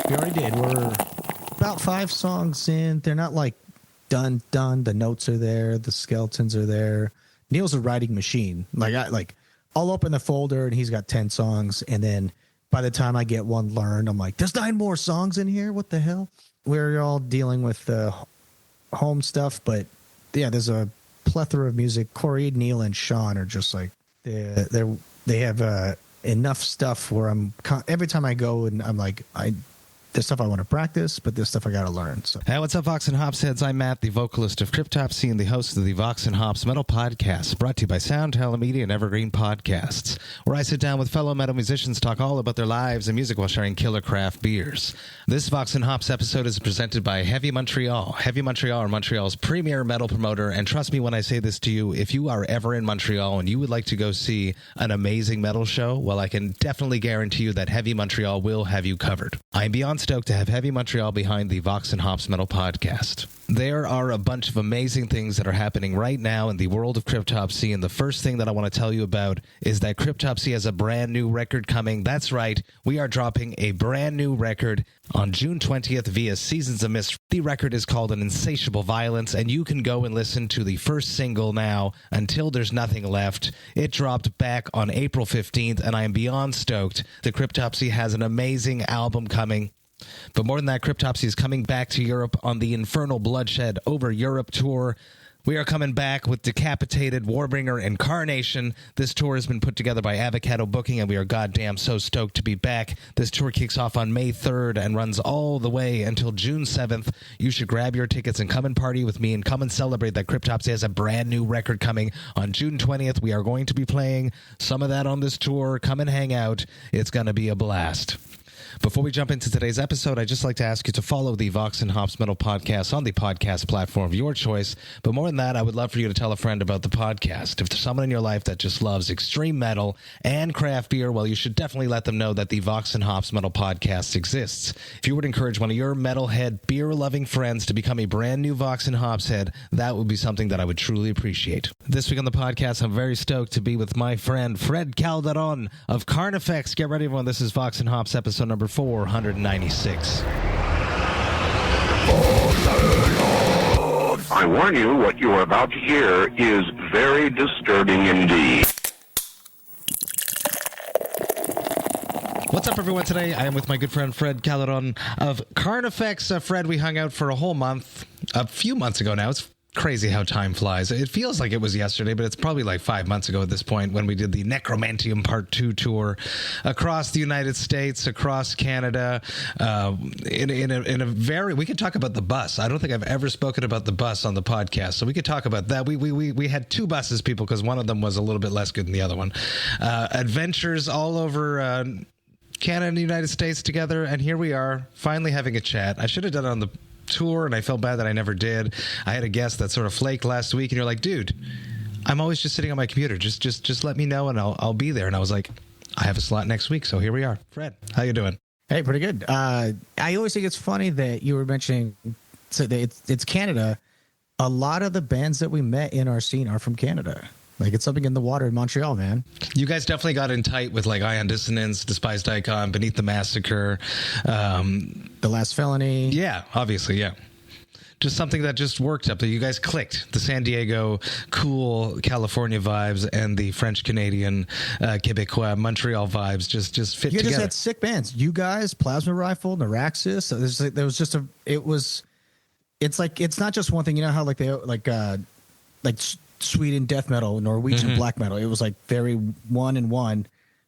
We already did. We're about 5 songs in. They're not like done. The notes are there. The skeletons are there. Neil's a writing machine. I'll open the folder and he's got 10 songs. And then by the time I get one learned, I'm like, there's 9 more songs in here. What the hell? We're all dealing with the home stuff. But yeah, there's a plethora of music. Corey, Neil, and Sean are just like, they have enough stuff where every time I go and I'm like, there's stuff I want to practice, but there's stuff I got to learn. So. Hey, what's up, Vox and Hops heads? I'm Matt, the vocalist of Cryptopsy and the host of the Vox and Hops Metal Podcast, brought to you by Sound Talent Media and Evergreen Podcasts, where I sit down with fellow metal musicians, talk all about their lives and music while sharing killer craft beers. This Vox and Hops episode is presented by Heavy Montreal. Heavy Montreal are Montreal's premier metal promoter, and trust me when I say this to you, if you are ever in Montreal and you would like to go see an amazing metal show, well, I can definitely guarantee you that Heavy Montreal will have you covered. I'm beyond stoked to have Heavy Montreal behind the Vox and Hops Metal Podcast. There are a bunch of amazing things that are happening right now in the world of Cryptopsy, and the first thing that I want to tell you about is that Cryptopsy has a brand new record coming. That's right, we are dropping a brand new record on June 20th via Seasons of Mist. The record is called An Insatiable Violence, and you can go and listen to the first single now, Until There's Nothing Left. It dropped back on April 15th, and I am beyond stoked. The Cryptopsy has an amazing album coming. But more than that, Cryptopsy is coming back to Europe on the Infernal Bloodshed Over Europe tour. We are coming back with Decapitated, Warbringer, and Carnation. This tour has been put together by Avocado Booking, and we are goddamn so stoked to be back. This tour kicks off on May 3rd and runs all the way until June 7th. You should grab your tickets and come and party with me and come and celebrate that Cryptopsy has a brand new record coming on June 20th. We are going to be playing some of that on this tour. Come and hang out. It's going to be a blast. Before we jump into today's episode, I'd just like to ask you to follow the Vox and Hops Metal Podcast on the podcast platform of your choice. But more than that, I would love for you to tell a friend about the podcast. If there's someone in your life that just loves extreme metal and craft beer, well, you should definitely let them know that the Vox and Hops Metal Podcast exists. If you would encourage one of your metalhead, beer-loving friends to become a brand new Vox and Hops head, that would be something that I would truly appreciate. This week on the podcast, I'm very stoked to be with my friend Fred Calderon of Carnifex. Get ready, everyone. This is Vox and Hops episode number 496. I warn you, what you are about to hear is very disturbing indeed. What's up, everyone? Today I am with my good friend Fred Calderon of Carnifex. Fred, we hung out for a whole month, a few months ago now. It's crazy how time flies. It feels like it was yesterday, but it's probably like 5 months ago at this point when we did the Necromanteum Part II tour across the United States, across Canada, in a very, we could talk about the bus. I don't think I've ever spoken about the bus on the podcast, so we could talk about that. We had 2 buses, people, because one of them was a little bit less good than the other one. Adventures all over Canada and the United States together, and here we are finally having a chat. I should have done it on the tour, and I felt bad that I never did. I had a guest that sort of flaked last week, and you're like, dude, I'm always just sitting on my computer. Just let me know, and I'll be there. And I was like, I have a slot next week, so here we are. Fred, how you doing? Hey, pretty good. I always think it's funny that you were mentioning it's Canada. A lot of the bands that we met in our scene are from Canada. Like, it's something in the water in Montreal, man. You guys definitely got in tight with, like, Ion Dissonance, Despised Icon, Beneath the Massacre. The Last Felony. Yeah, obviously, yeah. Just something that just worked up. You guys clicked. The San Diego, cool California vibes and the French-Canadian, Quebecois, Montreal vibes just fit together. You just had sick bands. You guys, Plasma Rifle, Neuraxis. There was just it's not just one thing. You know how, like, they, like Sweden death metal, Norwegian black metal. It was like very one and one.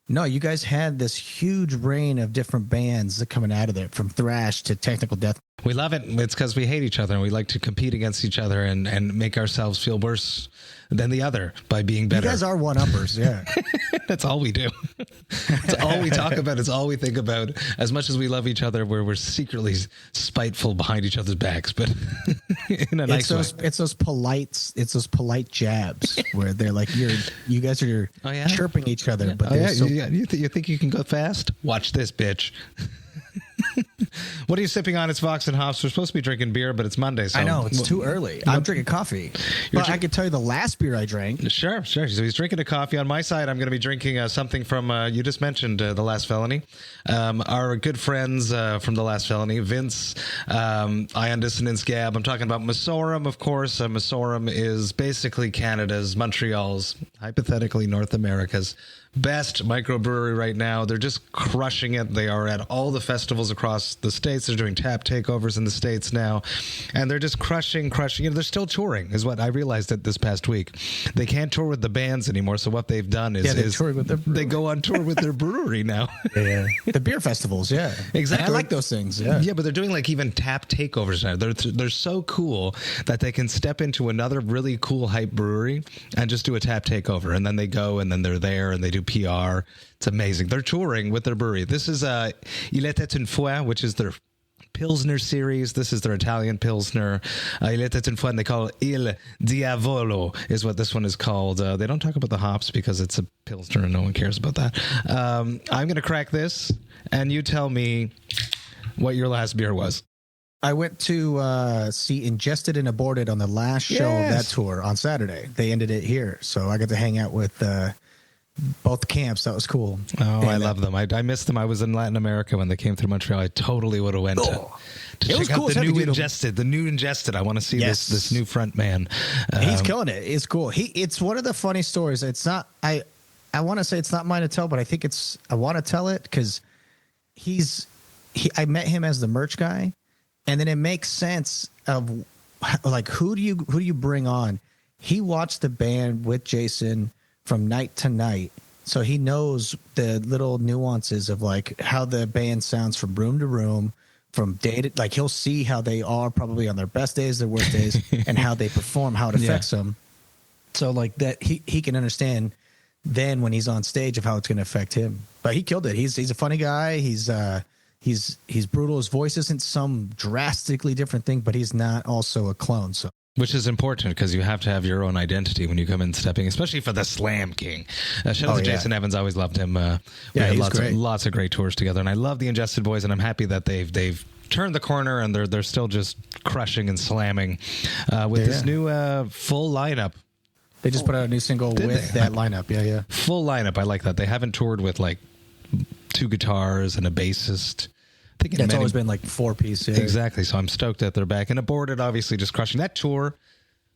No, you guys had this huge reign of different bands coming out of there, from thrash to technical death. We love it. It's because we hate each other and we like to compete against each other and make ourselves feel worse than the other by being better. You guys are one-uppers, yeah. That's all we do. It's all we talk about. It's all we think about. As much as we love each other, we're secretly spiteful behind each other's backs, but in a nice way. It's those polite jabs where they're like, you guys are chirping each other. Yeah. But you think you can go fast? Watch this, bitch. What are you sipping on? It's Vox and Hops. We're supposed to be drinking beer, but it's Monday. So I know, it's too early. I'm drinking coffee. But I can tell you the last beer I drank. Sure. So he's drinking a coffee. On my side, I'm going to be drinking something from, you just mentioned The Last Felony. Our good friends from The Last Felony, Vince, Ion Dissonance Gab. I'm talking about Messorem, of course. Messorem is basically Canada's, Montreal's, hypothetically North America's best microbrewery right now. They're just crushing it. They are at all the festivals across the States. They're doing tap takeovers in the States now, and they're just crushing. They're still touring, is what I realized this past week. They can't tour with the bands anymore, so what they've done is, they go on tour with their brewery now. Yeah, the beer festivals, yeah. Exactly. And I like those things, yeah. Yeah, but they're doing like even tap takeovers now. They're so cool that they can step into another really cool hype brewery and just do a tap takeover, and then they go, and then they're there, and they do PR. It's amazing. They're touring with their brewery. This is Il Était Une Fois, which is their Pilsner series. This is their Italian Pilsner. Il Était Une Fois, and they call it Il Diavolo, is what this one is called. They don't talk about the hops because it's a Pilsner and no one cares about that. I'm going to crack this, and you tell me what your last beer was. I went to see Ingested and Aborted on the last show of that tour on Saturday. They ended it here, so I got to hang out with both camps. That was cool. Oh, I love them. I missed them. I was in Latin America when they came through Montreal. I totally would have went to check out the new Ingested. The new Ingested. I want to see this new front man. He's killing it. It's cool. It's one of the funny stories. It's not. I want to say it's not mine to tell, but I think it's. I want to tell it because I met him as the merch guy, and then it makes sense of like who do you bring on? He watched the band with Jason from night to night, so he knows the little nuances of like how the band sounds from room to room, from day to, like he'll see how they are probably on their best days, their worst days, and how they perform, how it affects them. So like that he can understand then when he's on stage of how it's going to affect him. But he killed it. He's a funny guy. He's brutal. His voice isn't some drastically different thing, but he's not also a clone. So. Which is important because you have to have your own identity when you come in stepping, especially for the Slam King. Shout out to Jason Evans. I always loved him. We had lots of great tours together, and I love the Ingested Boys, and I'm happy that they've turned the corner and they're still just crushing and slamming with this new full lineup. They just put out a new single with that lineup. Yeah. Full lineup. I like that. They haven't toured with like 2 guitars and a bassist. It's always been like 4-piece. Yeah. Exactly. So I'm stoked that they're back and Aborted, obviously just crushing that tour.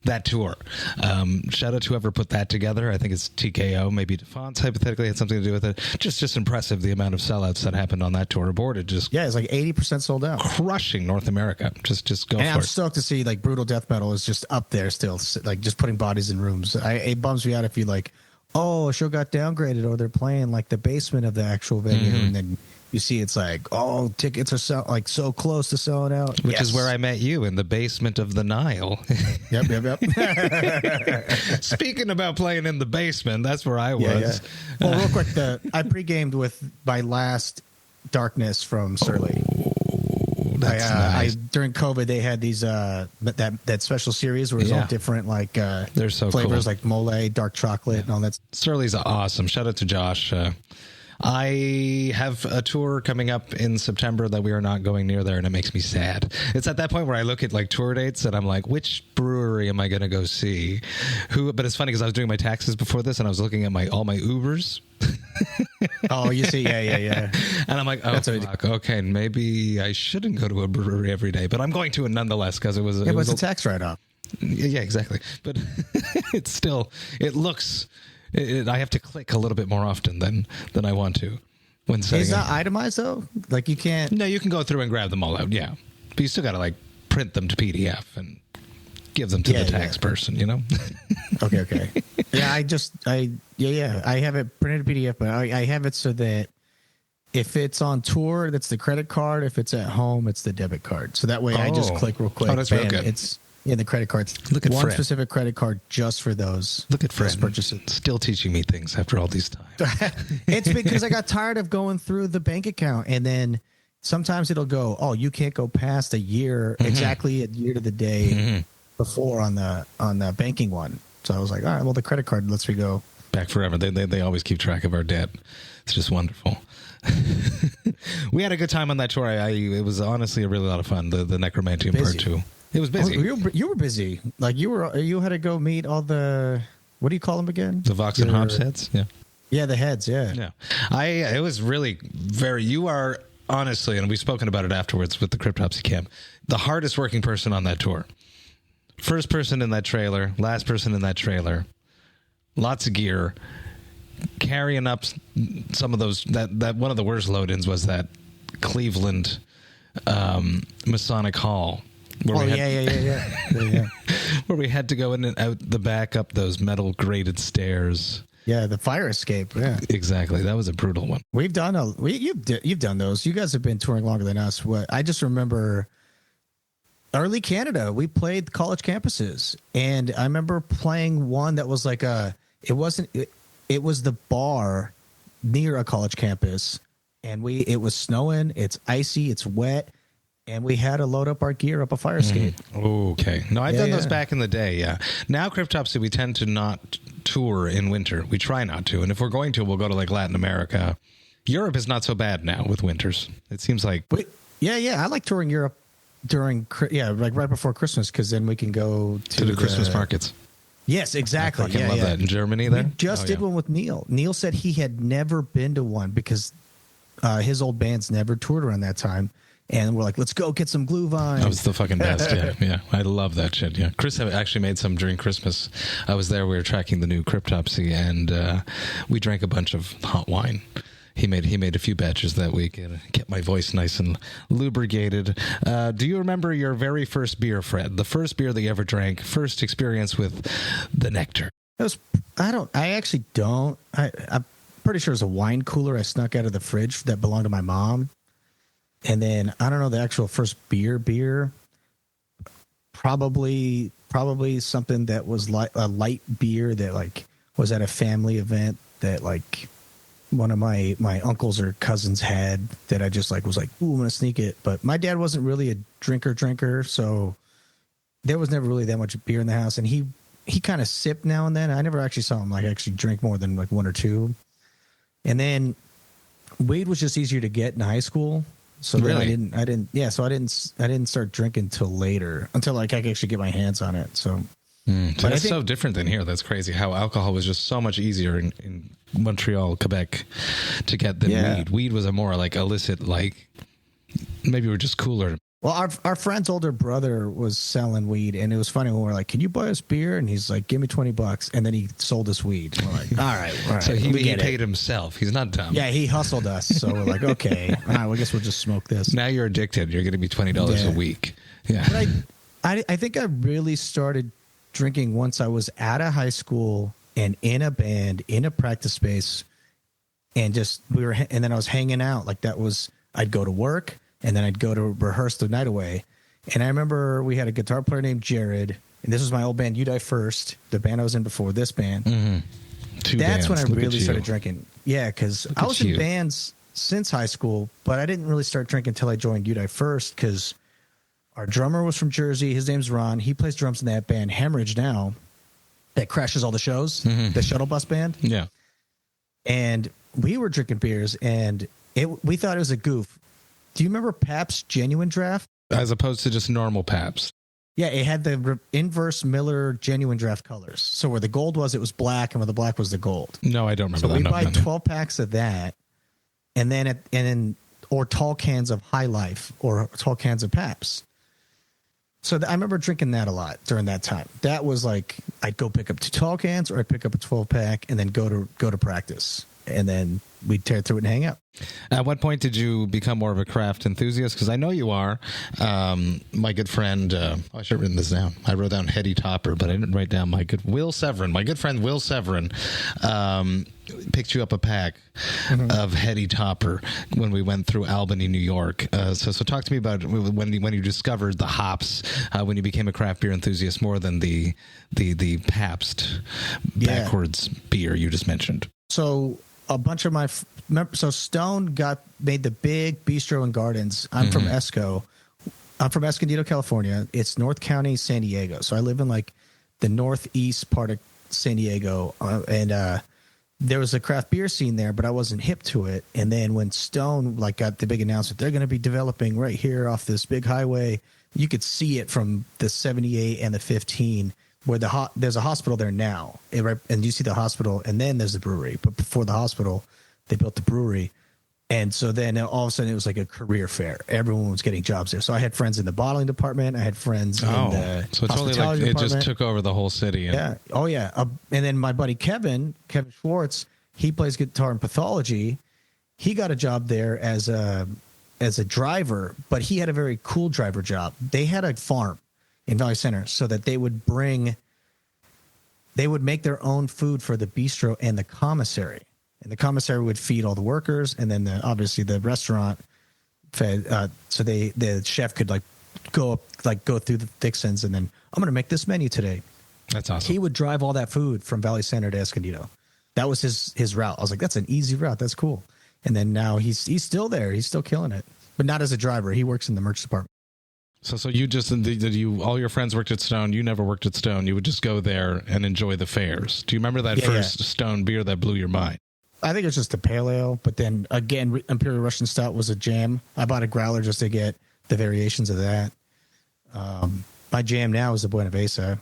Shout out to whoever put that together. I think it's TKO. Maybe Fonts hypothetically had something to do with it. Just impressive the amount of sellouts that happened on that tour. Aborted it's like 80% sold out, crushing North America. Just go and for I'm it. stoked to see like brutal death metal is just up there still, like just putting bodies in rooms. It bums me out if you like, a show got downgraded or they're playing like the basement of the actual venue, and then you see it's like, tickets are so close to selling out. Which is where I met you, in the basement of the Nile. Yep. Speaking about playing in the basement, that's where I was. Yeah. Well, real quick, I pre-gamed with my last Darkness from Surly. That's nice. During COVID, they had these that special series where it's all different they're so flavors cool. like mole, dark chocolate, and all that. Surly's awesome. Shout out to Josh. I have a tour coming up in September that we are not going near there, and it makes me sad. It's at that point where I look at like tour dates and I'm like, which brewery am I going to go see? But it's funny because I was doing my taxes before this and I was looking at all my Ubers. You see, yeah. And I'm like, fuck, okay, maybe I shouldn't go to a brewery every day, but I'm going to it nonetheless because it was a tax write-off. Yeah, exactly. But it's still, it looks. I have to click a little bit more often than I want to when setting It's not itemized though? Like you can't... No, you can go through and grab them all out, yeah. But you still got to like print them to PDF and give them to the tax person, you know? Okay. Yeah, I have it printed to PDF, but I have it so that if it's on tour, that's the credit card. If it's at home, it's the debit card. So that way I just click real quick. Oh, that's real good. It's in the credit cards. Look at one Fred. Specific credit card just for those. Look at Fred purchases. Still teaching me things after all these times. It's because I got tired of going through the bank account, and then sometimes it'll go, you can't go past a year, exactly a year to the day before on the banking one. So I was like, all right, well, the credit card lets me go back forever. They always keep track of our debt. It's just wonderful. We had a good time on that tour. It was honestly a really lot of fun. The Necromanteum Part II. It was busy. Oh, you were busy. Like you had to go meet all the, what do you call them again? The Vox&Hops heads. Yeah. Yeah, the heads. Yeah. Yeah. It was really you are honestly, and we've spoken about it afterwards with the Cryptopsy camp, the hardest working person on that tour. First person in that trailer, last person in that trailer, lots of gear, carrying up some of those. That one of the worst load-ins was that Cleveland Masonic Hall. Where Yeah. Where we had to go in and out the back up those metal grated stairs. Yeah, the fire escape. Yeah, exactly. That was a brutal one. We've done you've done those. You guys have been touring longer than us. I just remember early Canada. We played college campuses, and I remember playing one that was like it was the bar near a college campus, and it was snowing. It's icy. It's wet. And we had to load up our gear up a fire escape. Okay. No, I've done those back in the day, yeah. Now, Cryptopsy, we tend to not tour in winter. We try not to. And if we're going to, we'll go to like Latin America. Europe is not so bad now with winters. It seems like... Yeah. I like touring Europe during... like right before Christmas, because then we can go to the Christmas markets. Yes, exactly. I fucking love that. In Germany there? We just did one with Neil. Neil said he had never been to one because his old bands never toured around that time. And we're like, let's go get some Glühwein. That was the fucking best. Yeah. I love that shit. Yeah. Chris actually made some during Christmas. I was there. We were tracking the new Cryptopsy, and we drank a bunch of hot wine. He made a few batches that week and kept my voice nice and lubricated. Do you remember your very first beer, Fred? The first beer that you ever drank, first experience with the nectar? I actually don't. I'm pretty sure it was a wine cooler I snuck out of the fridge that belonged to my mom. And then I don't know the actual first beer. Probably something that was like a light beer that like was at a family event that like one of my uncles or cousins had that I just like was like, ooh, I'm gonna sneak it. But my dad wasn't really a drinker, so there was never really that much beer in the house. And he kind of sipped now and then. I never actually saw him like actually drink more than like one or two. And then weed was just easier to get in high school. So really? then I didn't start drinking till later, until like I could actually get my hands on it. So, so that's so different than here. That's crazy how alcohol was just so much easier in Montreal, Quebec to get than weed. Weed was a more like illicit, like maybe we're just cooler. Well, our friend's older brother was selling weed, and it was funny when we were like, "Can you buy us beer?" And he's like, "Give me $20," and then he sold us weed. And we're like, all right. So he paid himself. He's not dumb. Yeah, he hustled us. So we're like, okay, all right, well, I guess we'll just smoke this. Now you're addicted. You're going to be $20 a week. Yeah. But I think I really started drinking once I was out of high school and in a band in a practice space, and then I was hanging out. Like I'd go to work. And then I'd go to rehearse the night away. And I remember we had a guitar player named Jared. And this was my old band, You Die First, the band I was in before this band. Mm-hmm. That's when I really started drinking. Yeah, because I was in bands since high school, but I didn't really start drinking until I joined You Die First, because our drummer was from Jersey. His name's Ron. He plays drums in that band, Hemorrhage now, that crashes all the shows, the shuttle bus band. Yeah. And we were drinking beers, and we thought it was a goof. Do you remember Pabst Genuine Draft? As opposed to just normal Pabst. Yeah, it had the inverse Miller Genuine Draft colors. So where the gold was, it was black, and where the black was the gold. No, I don't remember that. So we buy 12 packs of that, and then or tall cans of High Life or tall cans of Pabst. So I remember drinking that a lot during that time. That was like I'd go pick up 2 tall cans, or I'd pick up a 12 pack, and then go to practice, and then we'd tear through it and hang out. At what point did you become more of a craft enthusiast? Because I know you are. My good friend, I should have written this down. I wrote down Heady Topper, but I didn't write down Will Severin. My good friend Will Severin picked you up a pack of Heady Topper when we went through Albany, New York. So talk to me about when you discovered the hops, when you became a craft beer enthusiast more than the Pabst backwards beer you just mentioned. So a bunch of Stone made the big bistro and gardens. I'm from Esco. I'm from Escondido, California. It's North County, San Diego. So I live in like the northeast part of San Diego. And there was a craft beer scene there, but I wasn't hip to it. And then when Stone like got the big announcement, they're going to be developing right here off this big highway. You could see it from the 78 and the 15, where there's a hospital there now, and you see the hospital, and then there's the brewery. But before the hospital, they built the brewery. And so then all of a sudden it was like a career fair. Everyone was getting jobs there. So I had friends in the bottling department. I had friends in the so it's only like department. It just took over the whole city. And... Yeah. Oh yeah. And then my buddy Kevin Schwartz, he plays guitar in Pathology. He got a job there as a driver, but he had a very cool driver job. They had a farm in Valley Center, so that they would make their own food for the bistro and the commissary. And the commissary would feed all the workers, and then obviously the restaurant fed. So the chef could go through the Dixons, and then I'm going to make this menu today. That's awesome. He would drive all that food from Valley Center to Escondido. That was his route. I was like, that's an easy route. That's cool. And then now he's still there. He's still killing it, but not as a driver. He works in the merch department. So you just all your friends worked at Stone. You never worked at Stone. You would just go there and enjoy the fairs. Do you remember that first Stone beer that blew your mind? I think it's just a pale ale, but then again, Imperial Russian Stout was a jam. I bought a growler just to get the variations of that. My jam now is the Buena Vesa,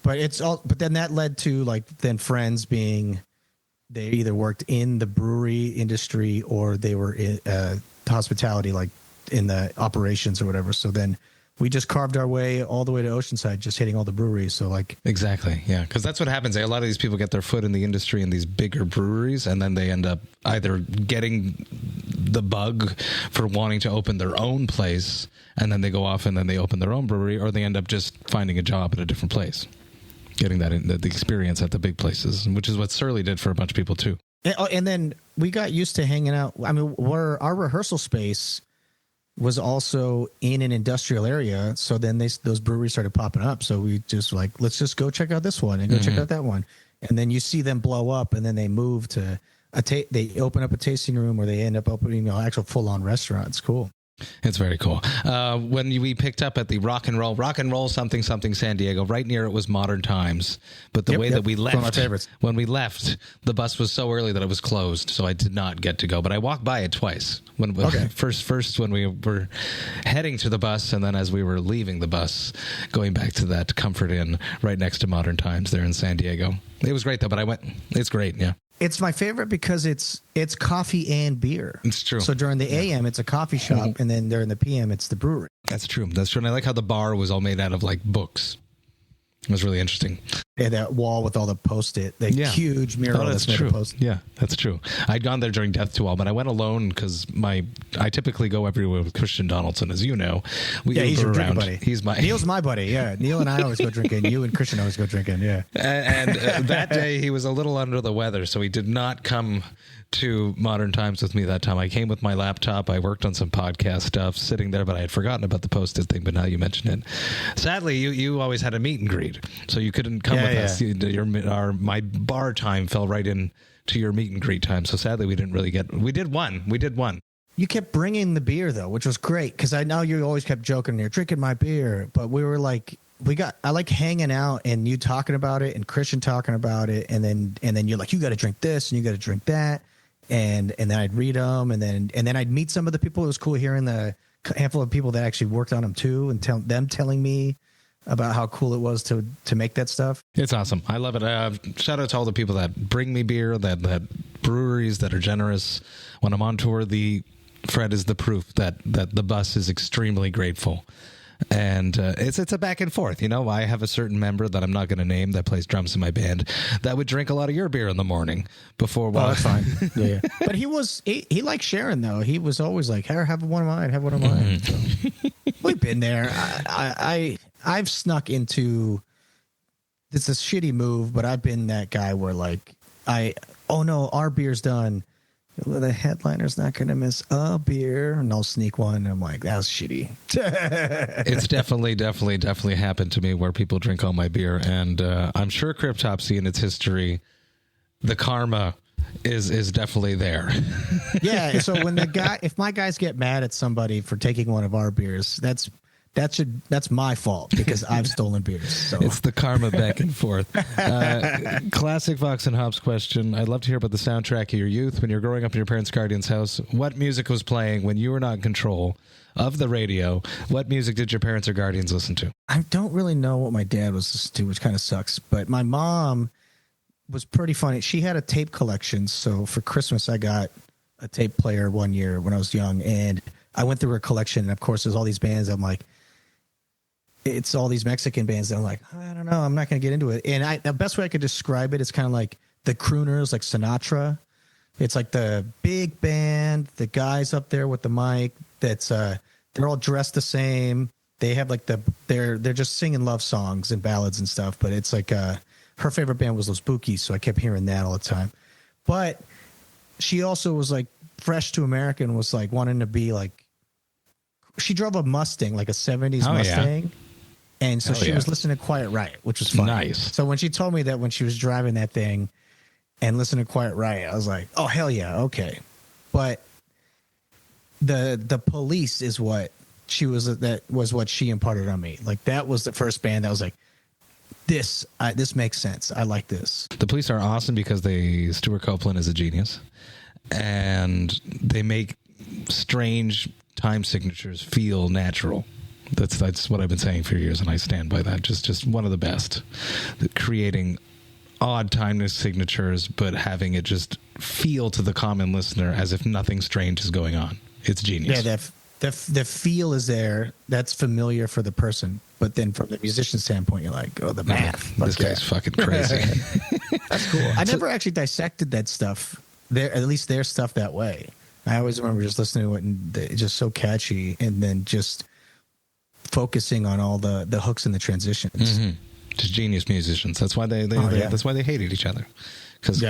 but then that led to then friends being, they either worked in the brewery industry or they were in hospitality, like in the operations or whatever. So then we just carved our way all the way to Oceanside, just hitting all the breweries. So exactly. Yeah. Cause that's what happens. A lot of these people get their foot in the industry in these bigger breweries, and then they end up either getting the bug for wanting to open their own place, and then they go off and then they open their own brewery, or they end up just finding a job at a different place, getting that the experience at the big places, which is what Surly did for a bunch of people too. And then we got used to hanging out. I mean, our rehearsal space was also in an industrial area. So then those breweries started popping up. So we just let's just go check out this one and go check out that one. And then you see them blow up, and then they move to they open up a tasting room, or they end up opening actual full on restaurant. It's cool. It's very cool. When we picked up at the Rock and Roll something San Diego, right near it was Modern Times. But the way that we left, one of my favorites. When we left, the bus was so early that it was closed, so I did not get to go. But I walked by it twice. First when we were heading to the bus, and then as we were leaving the bus, going back to that Comfort Inn right next to Modern Times there in San Diego. It was great though. But I went. It's great. Yeah. It's my favorite because it's coffee and beer. It's true. So during the AM, it's a coffee shop, and then during the PM, it's the brewery. That's true. And I like how the bar was all made out of books. It was really interesting. Yeah, that wall with all the Post-it, huge mural. That's true. Yeah, that's true. I'd gone there during Death to All, but I went alone because I typically go everywhere with Christian Donaldson, as you know. He's your drinking buddy. Neil's my buddy. Yeah, Neil and I always go drinking. You and Christian always go drinking. Yeah. And that day he was a little under the weather, so he did not come to Modern Times with me that time. I came with my laptop. I worked on some podcast stuff sitting there, but I had forgotten about the Post-it thing, but now you mentioned it. Sadly, you always had a meet and greet, so you couldn't come with us. My bar time fell right in to your meet and greet time, so sadly we didn't really we did one. You kept bringing the beer though, which was great, because I know you always kept joking, you're drinking my beer, but we were I like hanging out and you talking about it and Christian talking about it, and then you're like, you got to drink this and you got to drink that. And then I'd read them, and then I'd meet some of the people. It was cool hearing the handful of people that actually worked on them too, and them telling me about how cool it was to make that stuff. It's awesome. I love it. Shout out to all the people that bring me beer, that breweries that are generous. When I'm on tour, Fred is the proof that the bus is extremely grateful. And it's a back and forth. I have a certain member that I'm not going to name that plays drums in my band that would drink a lot of your beer in the morning before. Well, that's fine. Yeah. But he liked sharing though. He was always like, "Hey, have one of mine. Have one of mine." So, we've been there. I've snuck into. It's a shitty move, but I've been that guy where oh no, our beer's done. The headliner's not going to miss a beer, and I'll sneak one. And I'm like, that was shitty. It's definitely happened to me where people drink all my beer, and I'm sure Cryptopsy in its history, the karma is definitely there. Yeah. So if my guys get mad at somebody for taking one of our beers, that's that's my fault because I've stolen beers. So. It's the karma back and forth. Classic Vox and Hops question. I'd love to hear about the soundtrack of your youth when you were growing up in your parents' guardian's house. What music was playing when you were not in control of the radio? What music did your parents or guardians listen to? I don't really know what my dad was listening to, which kind of sucks. But my mom was pretty funny. She had a tape collection. So for Christmas, I got a tape player one year when I was young. And I went through her collection. And, of course, there's all these bands. I'm like, it's all these Mexican bands that I'm like, I don't know, I'm not going to get into it. And the best way I could describe it is kind of like the crooners, like Sinatra. It's like the big band, the guys up there with the mic. That's they're all dressed the same. They have like they're just singing love songs and ballads and stuff. But it's like her favorite band was Los Bukis, so I kept hearing that all the time. But she also was like fresh to America and was like wanting to be like. She drove a Mustang, like a 70s Mustang. Yeah. And so she was listening to Quiet Riot, which was fun. Nice. So when she told me that when she was driving that thing and listening to Quiet Riot, I was like, oh, hell yeah, okay. But the Police is what that was what she imparted on me. Like that was the first band that was like, this makes sense. I like this. The Police are awesome because Stuart Copeland is a genius. And they make strange time signatures feel natural. That's what I've been saying for years, and I stand by that. Just one of the best. Creating odd time signatures, but having it just feel to the common listener as if nothing strange is going on. It's genius. Yeah, the feel is there. That's familiar for the person, but then from the musician standpoint, you're like, oh, the math. This guy's fucking crazy. That's cool. I never actually dissected that stuff. At least their stuff that way. I always remember just listening to it and it's just so catchy, and then just focusing on all the hooks and the transitions. Mm-hmm. Just genius musicians. That's why that's why they hated each other. Because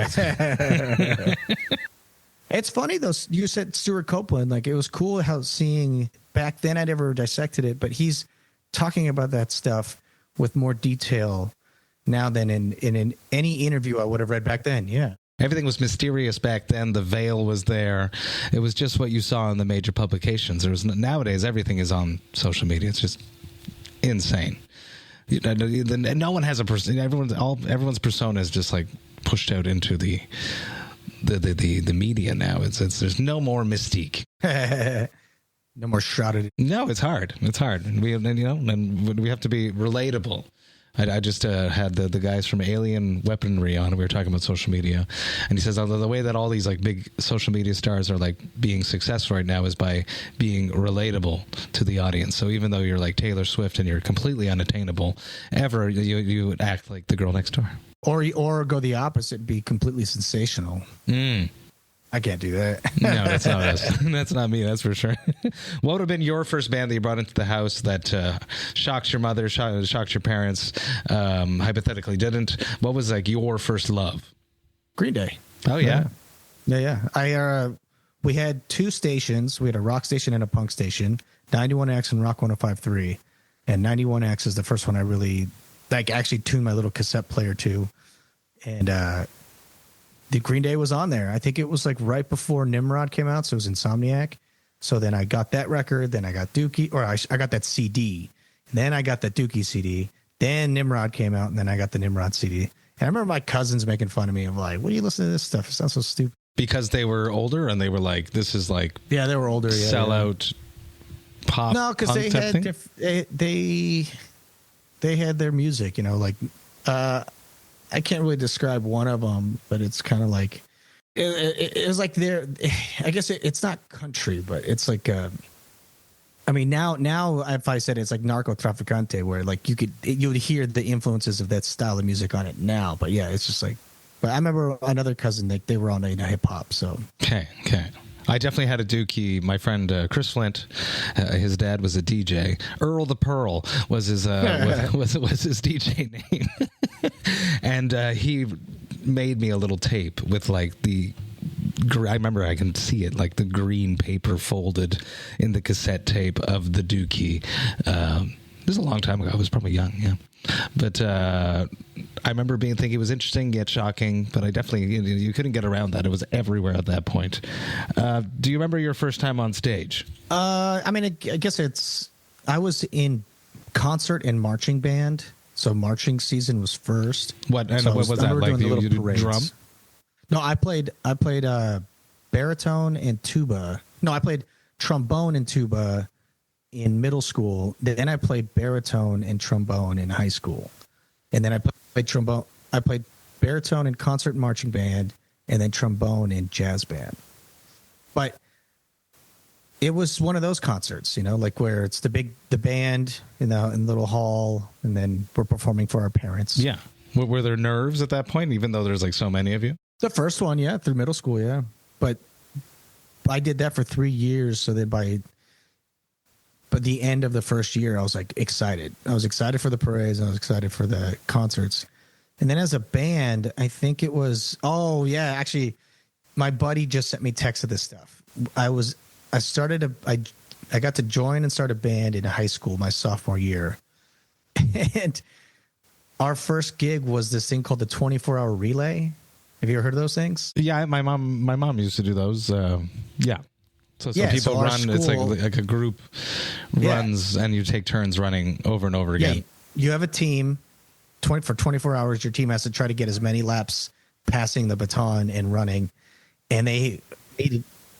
it's funny though. You said Stuart Copeland. Like it was cool how seeing back then. I never dissected it, but he's talking about that stuff with more detail now than in any interview I would have read back then. Yeah. Everything was mysterious back then. The veil was there. It was just what you saw in the major publications. Nowadays, everything is on social media. It's just insane. No one has a person. Everyone's persona is just like pushed out into the media now. There's no more mystique. No more shrouded. No, it's hard. It's hard. And we have to be relatable. I just had the guys from Alien Weaponry on, and we were talking about social media, and he says the way that all these like big social media stars are like being successful right now is by being relatable to the audience. So even though you're like Taylor Swift and you're completely unattainable, you would act like the girl next door, or go the opposite, be completely sensational. I can't do that. No, that's not us. That's not me, that's for sure. What would have been your first band that you brought into the house that shocked your mother, shocked your parents, hypothetically didn't? What was like your first love? Green Day. Oh, yeah? Yeah. We had two stations. We had a rock station and a punk station, 91X and Rock 105.3. And 91X is the first one I really, actually tuned my little cassette player to. And, the Green Day was on there. I think it was like right before Nimrod came out, so it was Insomniac. So then I got that record, then I got Dookie, or I got that CD. Then I got that Dookie CD. Then Nimrod came out, and then I got the Nimrod CD. And I remember my cousins making fun of me of like, what are you listening to this stuff? It sounds so stupid. Because they were older and they were like, this is like... Yeah, they were older. Sellout pop. No, because they had they had their music, like... I can't really describe one of them, but it's kind of like it was like they're. I guess it's not country, but it's like. I mean, now if I said it's like narcotraficante, where like you would hear the influences of that style of music on it now. But yeah, it's just like. But I remember another cousin they were on hip hop. So okay. I definitely had a Dookie. My friend Chris Flint, his dad was a DJ. Earl the Pearl was his was his DJ name, and he made me a little tape with like I remember I can see it like the green paper folded in the cassette tape of the Dookie. This is a long time ago. I was probably young, yeah. But I remember thinking it was interesting yet shocking, but I definitely, you couldn't get around that. It was everywhere at that point. Do you remember your first time on stage? I mean, I guess it's I was in concert and marching band. So marching season was first. What? And so what was that like? You You do drum? No, I played baritone and tuba. No, I played trombone and tuba in middle school. Then I played baritone and trombone in high school. And then I played trombone. I played baritone in concert and marching band, and then trombone in jazz band. But it was one of those concerts, like where it's the band, in the little hall, and then we're performing for our parents. Yeah. Were there nerves at that point, even though there's like so many of you? The first one, yeah, through middle school, yeah. But I did that for 3 years, so that by the end of the first year, I was like excited. I was excited for the parades. I was excited for the concerts. And then as a band, I think it was, actually, my buddy just sent me texts of this stuff. I got to join and start a band in high school, my sophomore year. And our first gig was this thing called the 24-hour relay. Have you ever heard of those things? Yeah, my mom used to do those. Yeah. So people run. School, it's like a group runs, and you take turns running over and over again. Yeah, you have a team. For 24 hours, your team has to try to get as many laps passing the baton and running. And they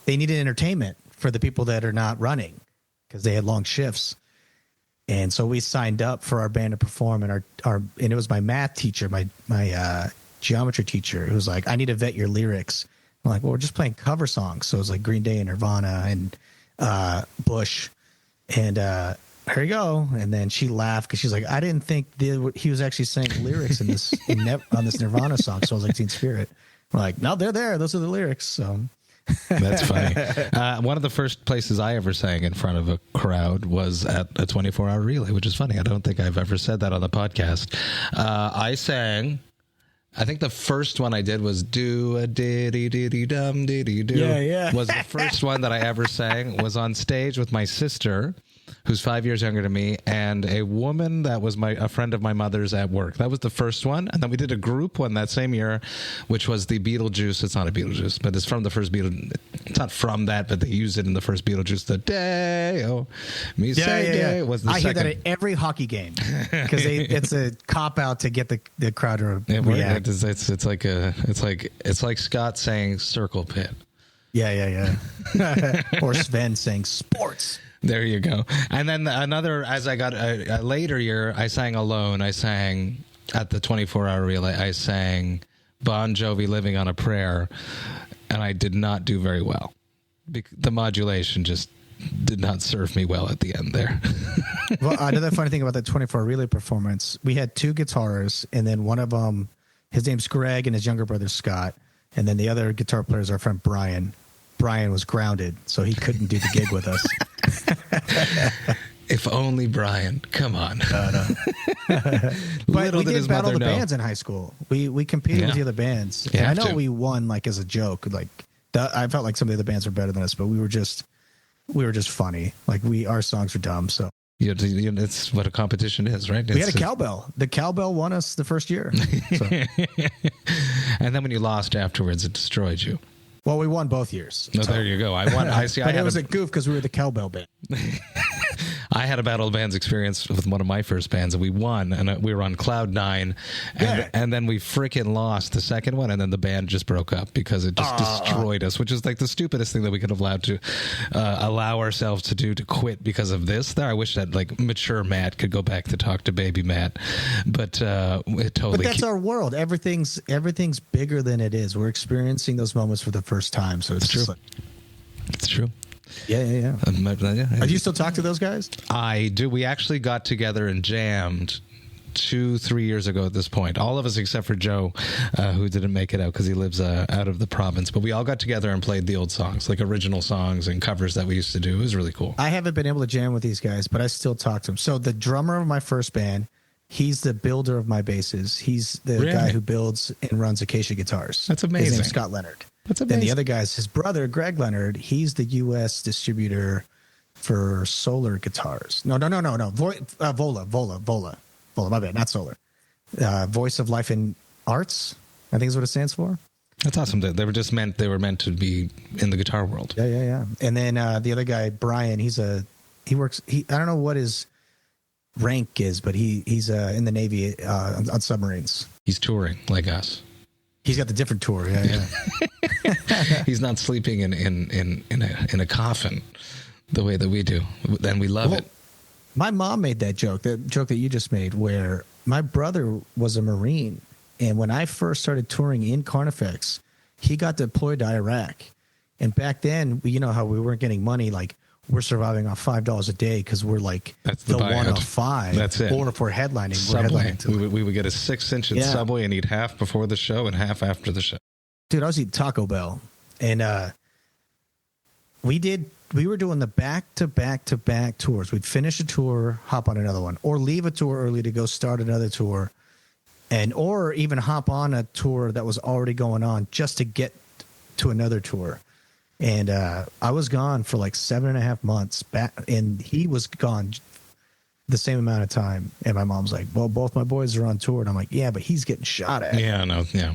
needed entertainment for the people that are not running because they had long shifts. And so we signed up for our band to perform, and and it was my math teacher, my geometry teacher, who was like, I need to vet your lyrics. I'm like, well, we're just playing cover songs. So it was like Green Day and Nirvana and Bush. And here you go. And then she laughed because she's like, I didn't think he was actually saying lyrics on this Nirvana song. So I was like, Teen Spirit. We're like, no, they're there. Those are the lyrics. So that's funny. One of the first places I ever sang in front of a crowd was at a 24-hour relay, which is funny. I don't think I've ever said that on the podcast. I sang... I think the first one I did was do a diddy diddy dum diddy do. Yeah. Was the first one that I ever sang. Was on stage with my sister, who's 5 years younger than me, and a woman that was a friend of my mother's at work. That was the first one. And then we did a group one that same year, which was the Beetlejuice. It's not a Beetlejuice, but it's from the first Beetlejuice. It's not from that, but they used it in the first Beetlejuice. The day, me say day was the second. I hear that at every hockey game because it's a cop out to get the crowd to react. It's like Scott saying circle pit. Yeah. Or Sven saying sports. There you go. And then as I got a later year, I sang alone. I sang at the 24-hour relay. I sang Bon Jovi, Living on a Prayer, and I did not do very well. The modulation just did not serve me well at the end there. Well, another funny thing about that 24-hour relay performance, we had two guitarists, and then one of them, his name's Greg, and his younger brother Scott, and then the other guitar player is our friend Brian. Brian was grounded, so he couldn't do the gig with us. If only Brian. Come on. But we did battle the bands in high school. We competed with the other bands. And I know we won like as a joke. Like I felt like some of the other bands were better than us, but we were just funny. Like our songs were dumb. So it's what a competition is, right? We had a cowbell. The cowbell won us the first year. So. And then when you lost afterwards, it destroyed you. Well, we won both years. No, so. There you go. I won. But it was a goof because we were the cowbell band. I had a battle of bands experience with one of my first bands, and we won, and we were on cloud nine, and then we freaking lost the second one, and then the band just broke up because it just destroyed us, which is like the stupidest thing that we could have allow ourselves to do, to quit because of this. There, I wish that like mature Matt could go back to talk to baby Matt, but it totally. But that's our world. Everything's bigger than it is. We're experiencing those moments for the first time, so it's true. It's true. Yeah. Do you still talk to those guys? I do. We actually got together and jammed 2-3 years ago at this point. All of us except for Joe, who didn't make it out because he lives out of the province. But we all got together and played the old songs, like original songs and covers that we used to do. It was really cool. I haven't been able to jam with these guys, but I still talk to them. So the drummer of my first band, he's the builder of my basses. He's the guy who builds and runs Acacia guitars. That's amazing. His name's Scott Leonard. That's amazing. Then the other guy's his brother, Greg Leonard. He's the U.S. distributor for Solar guitars. No. Vola. My bad, not Solar. Voice of Life in Arts, I think is what it stands for. That's awesome. They were meant to be in the guitar world. Yeah. And then the other guy, Brian, he's a I don't know what his rank is, but he's in the Navy on submarines. He's touring like us. He's got the different tour. Yeah. He's not sleeping in a coffin the way that we do. Then we love it. My mom made that joke that you just made, where my brother was a Marine, and when I first started touring in Carnifex, he got deployed to Iraq. And back then, you know how we weren't getting money, like we're surviving off $5 a day because we're like that's the buyout. one of five. That's it. Or if we're headlining, Subway. We would get a 6-inch at Subway and eat half before the show and half after the show. Dude, I was eating Taco Bell, and we were doing the back-to-back tours. We'd finish a tour, hop on another one, or leave a tour early to go start another tour, or even hop on a tour that was already going on just to get to another tour. And I was gone for like 7.5 months back, and he was gone the same amount of time. And my mom's like, well, both my boys are on tour. And I'm like, yeah, but he's getting shot at. Yeah, no, yeah.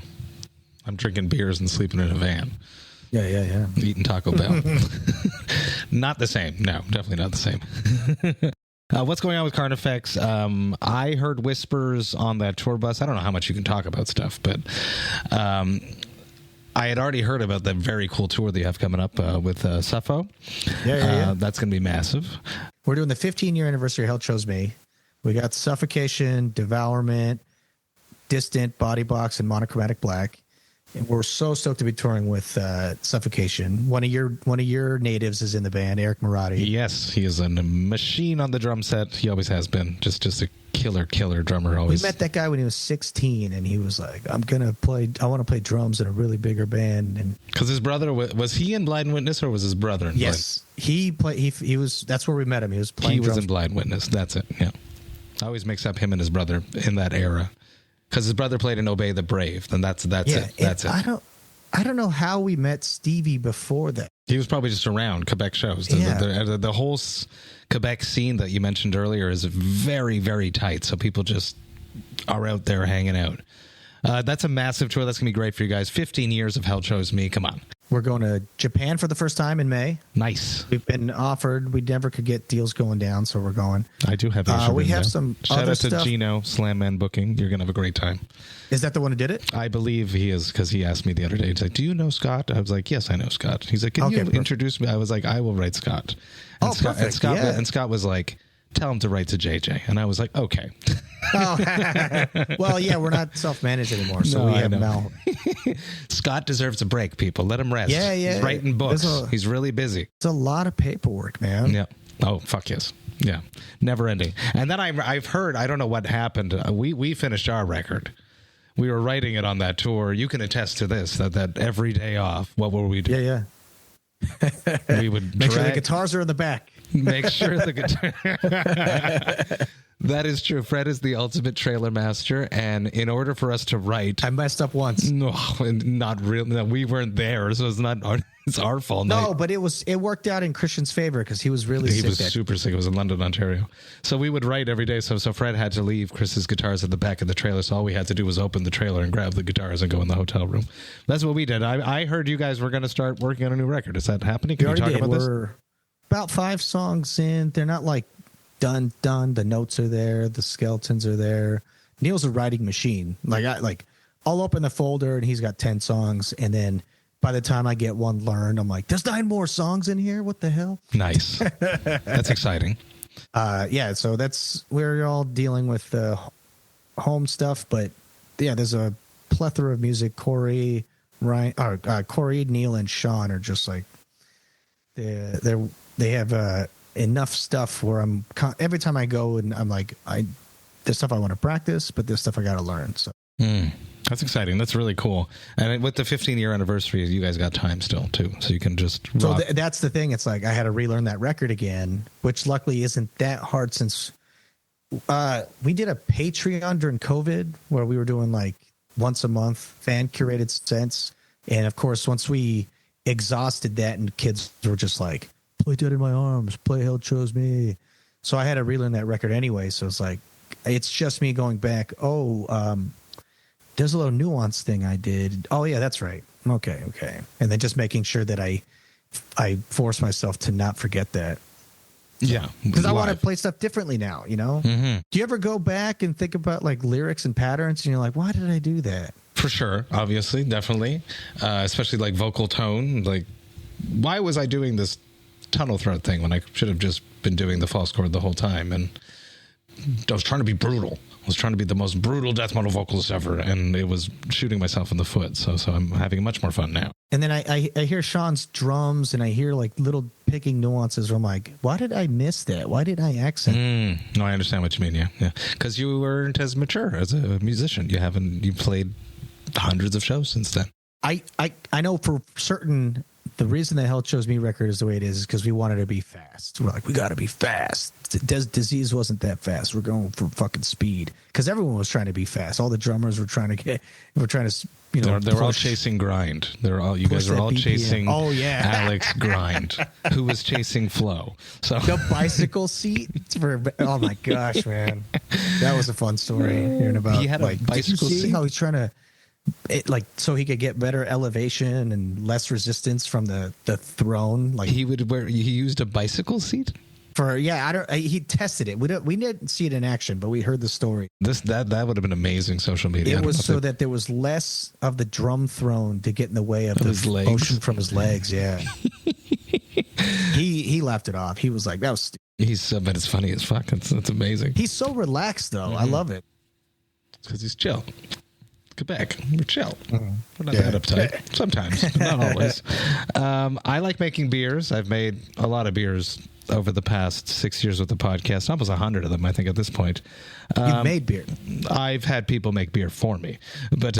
I'm drinking beers and sleeping in a van. Yeah. Eating Taco Bell. Not the same. No, definitely not the same. What's going on with Carnifex? I heard whispers on that tour bus. I don't know how much you can talk about stuff, but I had already heard about the very cool tour that you have coming up with Suffo. Yeah. That's going to be massive. We're doing the 15-year anniversary of Hell Chose Me. We got Suffocation, Devourment, Distant, Body Box, and Monochromatic Black. And we're so stoked to be touring with Suffocation. One of your natives is in the band, Eric Marotti. Yes, he is a machine on the drum set. He always has been. Just a killer drummer. Always. We met that guy when he was 16, and he was like, I want to play drums in a really bigger band. And because his brother was he in Blind Witness, or was his brother in Yes, he played. He was. That's where we met him. He was playing. He was in Blind Witness. That's it. Yeah, I always mix up him and his brother in that era. Because his brother played in Obey the Brave, then that's it. That's it. I don't know how we met Stevie before that. He was probably just around Quebec shows. The whole Quebec scene that you mentioned earlier is very, very tight. So people just are out there hanging out. That's a massive tour. That's going to be great for you guys. 15 years of Hell Chose Me. Come on. We're going to Japan for the first time in May. Nice. We've been offered. We never could get deals going down, so we're going. I do have we have some Shout other out to stuff. Gino, Slam Man Booking. You're going to have a great time. Is that the one who did it? I believe he is, because he asked me the other day. He's like, do you know Scott? I was like, yes, I know Scott. He's like, can you introduce me? I was like, I will write Scott. And Scott was like, tell him to write to JJ. And I was like, okay. Well, yeah, we're not self-managed anymore, so we have Mel. Scott deserves a break, people. Let him rest. Yeah. He's writing books. He's really busy. It's a lot of paperwork, man. Yeah. Oh, fuck yes. Yeah. Never ending. And then I've heard, I don't know what happened. We finished our record. We were writing it on that tour. You can attest to this, that every day off, what were we doing? Yeah. We would make sure the guitars are in the back. Make sure the guitar. That is true. Fred is the ultimate trailer master, and in order for us to write, I messed up once. No, not really. No, we weren't there, so it's our fault. No, but it worked out in Christian's favor because he was really sick. He was super sick. It was in London, Ontario. So we would write every day. So Fred had to leave Chris's guitars at the back of the trailer. So all we had to do was open the trailer and grab the guitars and go in the hotel room. That's what we did. I heard you guys were going to start working on a new record. Is that happening? Can you talk about this? We're about 5 songs in. They're not like done. The notes are there. The skeletons are there. Neil's a writing machine. I'll open the folder and he's got 10 songs, and then by the time I get one learned, I'm like, there's 9 more songs in here. What the hell? Nice. That's exciting. Yeah. So we're all dealing with the home stuff, but yeah, there's a plethora of music. Corey, Neil, and Sean are just like they have enough stuff where every time I go and I'm like, there's stuff I want to practice, but there's stuff I got to learn. So that's exciting. That's really cool. And with the 15-year anniversary, you guys got time still too, so you can just rock. So that's the thing. It's like I had to relearn that record again, which luckily isn't that hard since we did a Patreon during COVID where we were doing like once a month fan curated sets, and of course once we exhausted that and kids were just like, play Dead in My Arms, play Hell Chose Me. So I had to relearn that record anyway. So it's like, it's just me going back. There's a little nuance thing I did. Oh yeah, that's right. Okay. And then just making sure that I force myself to not forget that. Yeah. Because I want to live. play stuff differently now, you know? Mm-hmm. Do you ever go back and think about like lyrics and patterns and you're like, why did I do that? For sure, obviously, definitely. Especially like vocal tone. Like, why was I doing this tunnel throat thing when I should have just been doing the false chord the whole time? And I was trying to be brutal. I was trying to be the most brutal death metal vocalist ever, and it was shooting myself in the foot. So I'm having much more fun now. And then I hear Sean's drums and I hear like little picking nuances where I'm like, why did I miss that? Why did I accent? No, I understand what you mean. Yeah. Because you weren't as mature as a musician. You played hundreds of shows since then. I know for certain the reason that Hell Chose Me record is the way it is because we wanted to be fast. We're like, we got to be fast. Disease wasn't that fast. We're going for fucking speed because everyone was trying to be fast. All the drummers were trying to you know, they were all chasing grind. You guys were all BPM. chasing. Oh yeah, Alex Grind, who was chasing Flow. So the bicycle seat oh my gosh, man, that was a fun story hearing about. He had a like, bicycle did you see seat? how he's trying to. So he could get better elevation and less resistance from the throne. Like he used a bicycle seat. He tested it. We didn't see it in action, but we heard the story. That would have been amazing social media. It was so that there was less of the drum throne to get in the way of the motion from his legs. Yeah. He laughed it off. He was like, that was stupid. But it's funny as fuck. It's amazing. He's so relaxed though. I love it. Because he's chill. Quebec, we're chill. Mm-hmm. We're not that uptight. Sometimes, but not always. I like making beers. I've made a lot of beers over the past 6 years with the podcast. Almost 100 of them, I think, at this point. You've made beer. I've had people make beer for me. But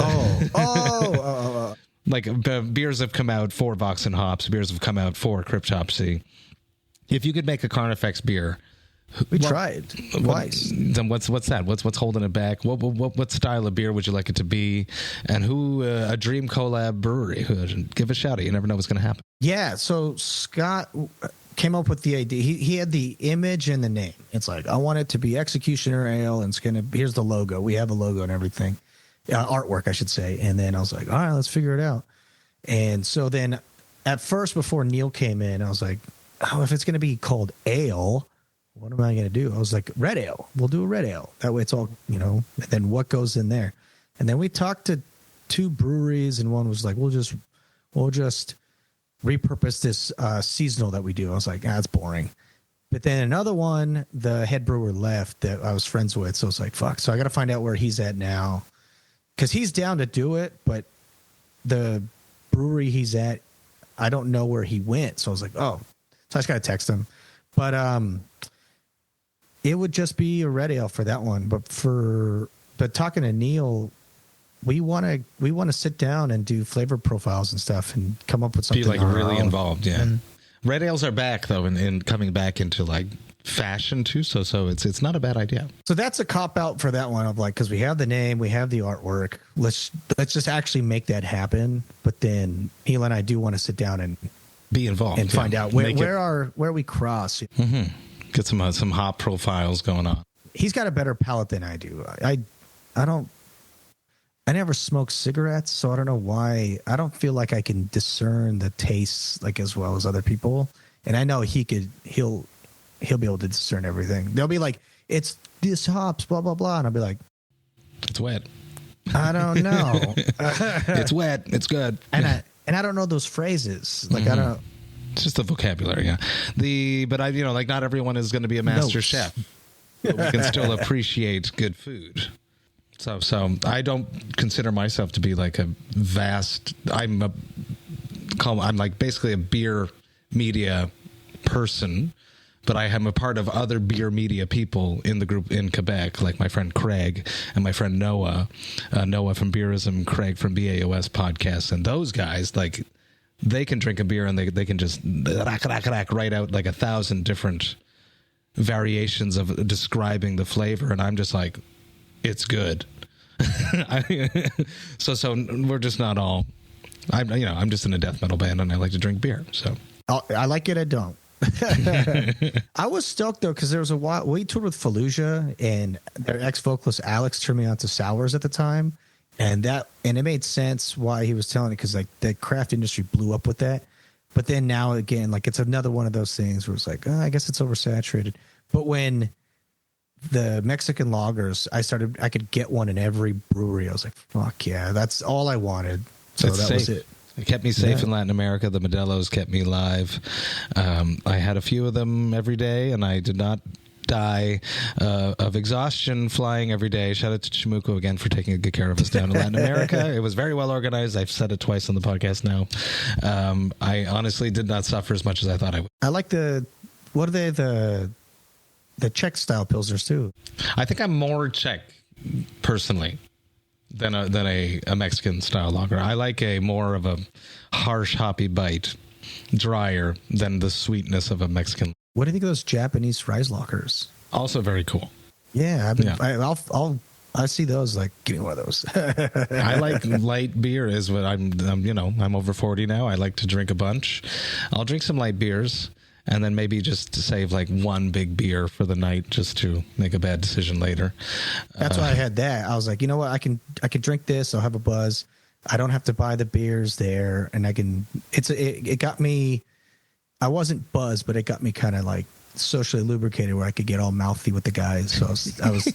like beers have come out for Vox&Hops. Beers have come out for Cryptopsy. If you could make a Carnifex beer, we tried twice. Then what's that? What's holding it back? What style of beer would you like it to be? And who a dream collab brewery? Give a shout out. You never know what's going to happen. Yeah. So Scott came up with the idea. He had the image and the name. It's like, I want it to be Executioner Ale, and here's the logo. We have a logo and everything, artwork, I should say. And then I was like, all right, let's figure it out. And so then, at first, before Neil came in, I was like, oh, if it's going to be called ale, what am I going to do? I was like, red ale. We'll do a red ale. That way it's all, you know, and then what goes in there. And then we talked to two breweries, and one was like, we'll just repurpose this seasonal that we do. I was like, that's boring. But then another one, the head brewer left that I was friends with. So it's like, fuck. So I got to find out where he's at now, because he's down to do it. But the brewery he's at, I don't know where he went. So I was like, oh, so I just got to text him. But it would just be a red ale for that one. But talking to Neil, we want to sit down and do flavor profiles and stuff and come up with something. Be like really involved, yeah. Mm-hmm. Red ales are back though, and coming back into like fashion too. So it's not a bad idea. So that's a cop out for that one of like, because we have the name, we have the artwork. Let's just actually make that happen. But then Neil and I do want to sit down and be involved and find out where we cross. Mm-hmm. Get some hop profiles going on. He's got a better palate than I do. I never smoked cigarettes, so I don't know why. I don't feel like I can discern the tastes like as well as other people. And I know he'll be able to discern everything. They'll be like, it's this hops, blah blah blah, and I'll be like, it's wet. I don't know. It's wet. It's good. And I don't know those phrases. Like I don't. It's just the vocabulary, yeah. But like not everyone is going to be a master chef. But we can still appreciate good food. So I don't consider myself to be like a vast. I'm like basically a beer media person, but I am a part of other beer media people in the group in Quebec, like my friend Craig and my friend Noah from Beerism, Craig from BAOS podcast, and those guys like. They can drink a beer and they can just write out like 1,000 different variations of describing the flavor, and I'm just like, it's good. So we're just not all. I'm just in a death metal band and I like to drink beer. So I like it. I don't. I was stoked though because there was a while we toured with Fallujah and their ex-vocalist Alex turned me on to sours at the time. And it made sense why he was telling it because like the craft industry blew up with that. But then now again, like it's another one of those things where it's like, I guess it's oversaturated. But when the Mexican lagers, I could get one in every brewery. I was like, fuck yeah, that's all I wanted. So It's that safe. was it. It kept me safe in Latin America. The Modelo's kept me alive. I had a few of them every day, and I did not die of exhaustion flying every day. Shout out to Chimuco again for taking good care of us down in Latin America. It was very well organized. I've said it twice on the podcast now. I honestly did not suffer as much as I thought I would. I like the Czech style pilsners too. I think I'm more Czech personally than a Mexican style lager. I like a more of a harsh hoppy bite, drier than the sweetness of a Mexican. What do you think of those Japanese Freislagers? Also very cool. Yeah, I see those, like, give me one of those. I like light beer is what I'm over 40 now. I like to drink a bunch. I'll drink some light beers and then maybe just to save like one big beer for the night just to make a bad decision later. That's why I had that. I was like, you know what? I can drink this. I'll have a buzz. I don't have to buy the beers there. And it got me, I wasn't buzzed, but it got me kind of like socially lubricated where I could get all mouthy with the guys. So I was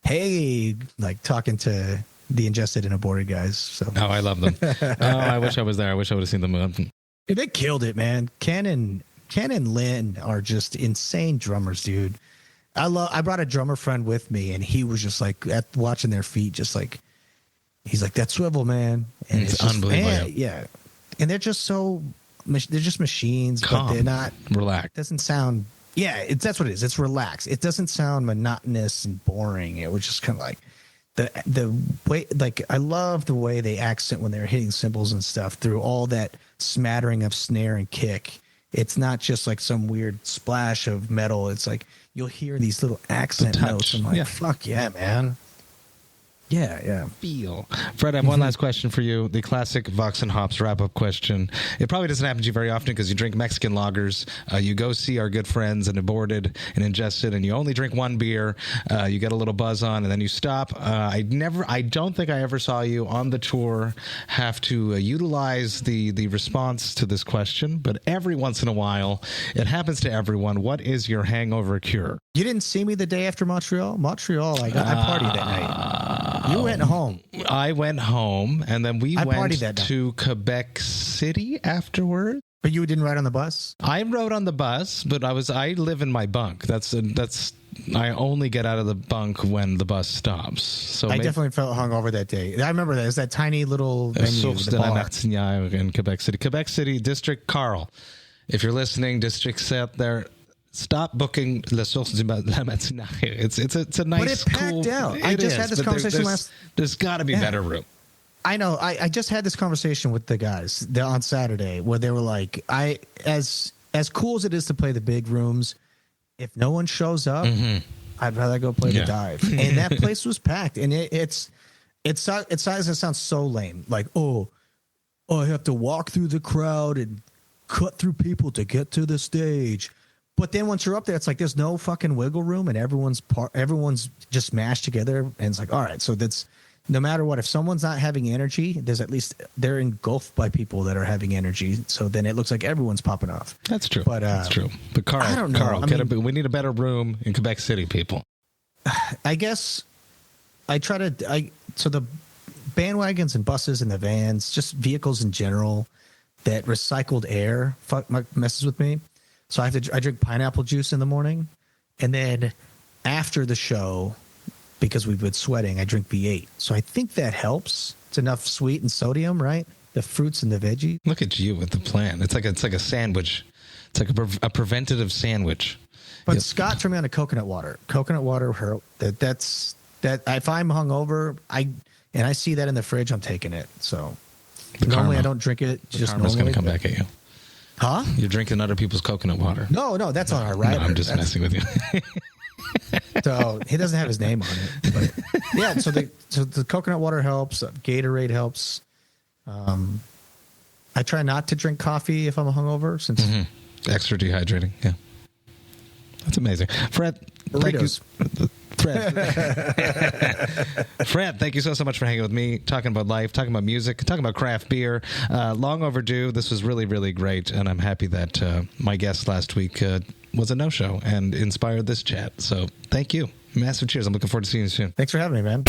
hey, like talking to the ingested and aborted guys. So I love them. I wish I was there. I wish I would have seen them. Dude, they killed it, man. Ken and Lynn are just insane drummers, dude. I brought a drummer friend with me, and he was just like watching their feet, just like he's like, that swivel, man. And it's unbelievable. Yeah, and they're just they're just machines, calm, but they're not relaxed. Doesn't sound. Yeah, that's what it is. It's relaxed. It doesn't sound monotonous and boring. It was just kind of like the way, like, I love the way they accent when they're hitting cymbals and stuff through all that smattering of snare and kick. It's not just like some weird splash of metal. It's like you'll hear these little accent notes. I'm like, fuck yeah, man. Yeah. Feel. Fred, I have one last question for you. The classic Vox&Hops wrap-up question. It probably doesn't happen to you very often because you drink Mexican lagers. You go see our good friends and aborted and ingested, and you only drink one beer. You get a little buzz on, and then you stop. I don't think I ever saw you on the tour have to utilize the response to this question, but every once in a while, it happens to everyone. What is your hangover cure? You didn't see me the day after Montreal? I partied that night. You went home. I went home, and then we went to Quebec City afterward. But you didn't ride on the bus? I rode on the bus, but I live in my bunk. I only get out of the bunk when the bus stops. So I definitely felt hungover that day. I remember that. It's that tiny little venue. Source de la Martinière in Quebec City. Quebec City, District Carl. If you're listening, District 7 there. Stop booking La Source de la Martinière. It's a nice, but it packed out. I just had this conversation There's got to be better room. I know. I just had this conversation with the guys on Saturday where they were like, as cool as it is to play the big rooms, if no one shows up, I'd rather go play the dive. And that place was packed. And it sounds so lame. Like, I have to walk through the crowd and cut through people to get to the stage. But then once you're up there, it's like there's no fucking wiggle room, and everyone's just mashed together, and it's like, all right, so that's no matter what. If someone's not having energy, there's at least they're engulfed by people that are having energy. So then it looks like everyone's popping off. That's true. But that's true. But Carl, I don't know. We need a better room in Quebec City, people. I guess so the bandwagons and buses and the vans, just vehicles in general, that recycled air messes with me. So I drink pineapple juice in the morning, and then after the show, because we've been sweating, I drink V8. So I think that helps. It's enough sweet and sodium, right? The fruits and the veggies. Look at you with the plan. It's like a sandwich. It's like a preventative sandwich. But Scott turned me on to coconut water. Coconut water, that's if I'm hungover, and I see that in the fridge, I'm taking it. So normally I don't drink it. Just karma's going to come back at you. Huh? You're drinking other people's coconut water. No, that's on our rider. No, I'm just messing with you. So he doesn't have his name on it. But yeah, so the coconut water helps. Gatorade helps. I try not to drink coffee if I'm hungover, since extra dehydrating. Yeah, that's amazing. Fred, Fred, thank you so much for hanging with me, talking about life, talking about music, talking about craft beer. Long overdue. This was really, really great, and I'm happy that my guest last week was a no-show and inspired this chat. So thank you. Massive cheers. I'm looking forward to seeing you soon. Thanks for having me, man.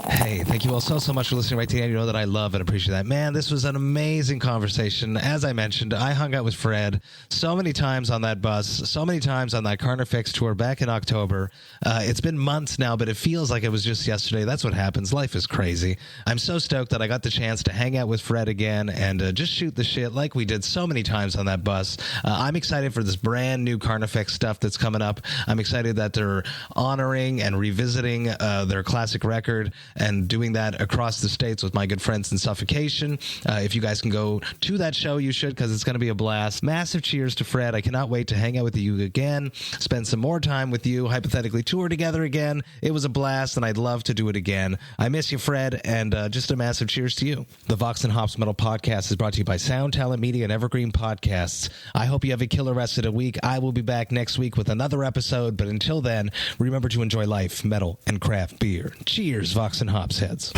Hey, thank you all so much for listening right to the end. You know that I love and appreciate that. Man, this was an amazing conversation. As I mentioned, I hung out with Fred so many times on that bus, so many times on that Carnifex tour back in October. It's been months now, but it feels like it was just yesterday. That's what happens. Life is crazy. I'm so stoked that I got the chance to hang out with Fred again and just shoot the shit like we did so many times on that bus. I'm excited for this brand new Carnifex stuff that's coming up. I'm excited that they're honoring and revisiting their classic record and doing that across the states with my good friends in Suffocation. If you guys can go to that show, you should, because it's going to be a blast. Massive cheers to Fred. I cannot wait to hang out with you again, spend some more time with you, hypothetically tour together again. It was a blast, and I'd love to do it again. I miss you, Fred, and just a massive cheers to you. The Vox&Hops Metal Podcast is brought to you by Sound Talent Media and Evergreen Podcasts. I hope you have a killer rest of the week. I will be back next week with another episode, but until then, remember to enjoy life, metal, and craft beer. Cheers, Vox&Hops heads.